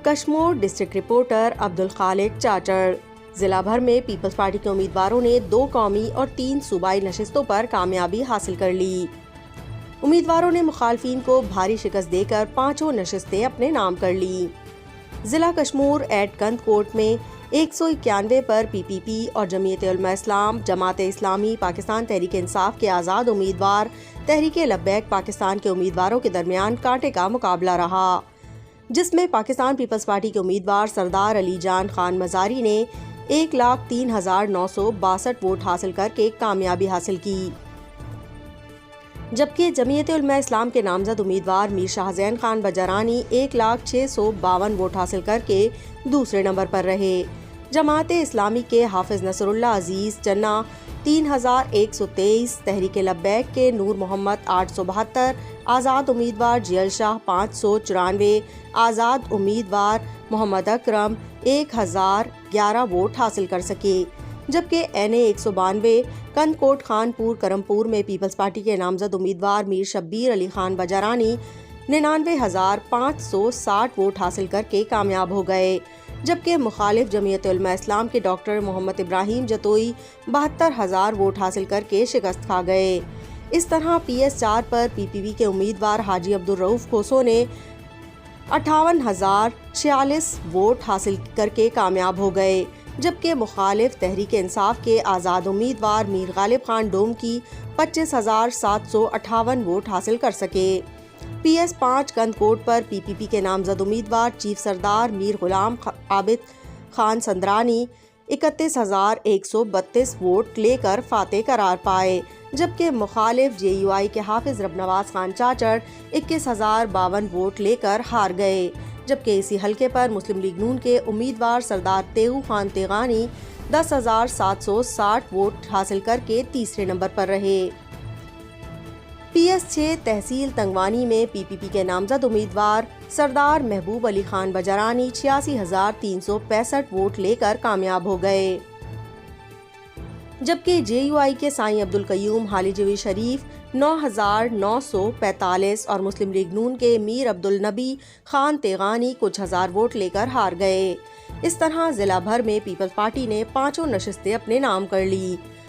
Kashmore district reporter Abdul Khaliq Chachar. ضلع بھر میں پیپلز پارٹی کے امیدواروں نے 2 قومی اور 3 صوبائی نشستوں پر کامیابی حاصل کر لی۔ امیدواروں نے مخالفین کو بھاری شکست دے کر 5 نشستیں اپنے نام کر لی۔ ضلع کشمور ایٹ کند کوٹ میں 191 پر پی پی پی اور جمعیت علماء اسلام، جماعت اسلامی، پاکستان تحریک انصاف کے آزاد امیدوار، تحریک لبیک پاکستان کے امیدواروں کے درمیان کانٹے کا مقابلہ رہا، جس میں پاکستان پیپلز پارٹی کے امیدوار سردار علی جان خان مزاری نے 1,03,962 ووٹ حاصل کر کے کامیابی حاصل کی، جبکہ جمعیت علماء اسلام کے نامزد امیدوار میر شاہ زین خان بجرانی 1,06,52 ووٹ حاصل کر کے دوسرے نمبر پر رہے۔ جماعت اسلامی کے حافظ نصر اللہ عزیز چنا 3,123، تحریک لبیک کے نور محمد 872، آزاد امیدوار جیل شاہ 594، آزاد امیدوار محمد اکرم 1,011 ووٹ حاصل کر سکے، جبکہ این اے 192 کند کوٹ خان پور کرمپور میں پیپلز پارٹی کے نامزد امیدوار میر شبیر علی خان بجرانی 99,560 ووٹ حاصل کر کے کامیاب ہو گئے، جبکہ مخالف جمعیت علماء اسلام کے ڈاکٹر محمد ابراہیم جتوئی 72,000 ووٹ حاصل کر کے شکست کھا گئے۔ اس طرح پی ایس 4 پر پی پی پی کے امیدوار حاجی عبدالرؤف کھوسو نے 58,046 ووٹ حاصل کر کے کامیاب ہو گئے، جبکہ مخالف تحریک انصاف کے آزاد امیدوار میر غالب خان ڈوم کی 25,758 ووٹ حاصل کر سکے۔ پی ایس 5 کند کوٹ پر پی پی پی کے نامزد امیدوار چیف سردار میر غلام عابد خان سندرانی 31,132 ووٹ لے کر فاتح قرار پائے، جبکہ مخالف جے یو آئی کے حافظ رب نواز خان چاچڑ 21,052 ووٹ لے کر ہار گئے، جبکہ اسی حلقے پر مسلم لیگ نون کے امیدوار سردار تیغو خان تیغانی 10,760 ووٹ حاصل کر کے تیسرے نمبر پر رہے۔ پی ایس 6 تحصیل تنگوانی میں پی پی پی کے نامزد امیدوار سردار محبوب علی خان بجرانی 86,365 ووٹ لے کر کامیاب ہو گئے، جبکہ جے یو آئی کے سائیں عبدالقیوم حالی جوی شریف 9,945 اور مسلم لیگ نون کے میر عبدالنبی خان تیغانی کچھ ہزار ووٹ لے کر ہار گئے۔ اس طرح ضلع بھر میں پیپلز پارٹی نے 5 نشستیں اپنے نام کر لی۔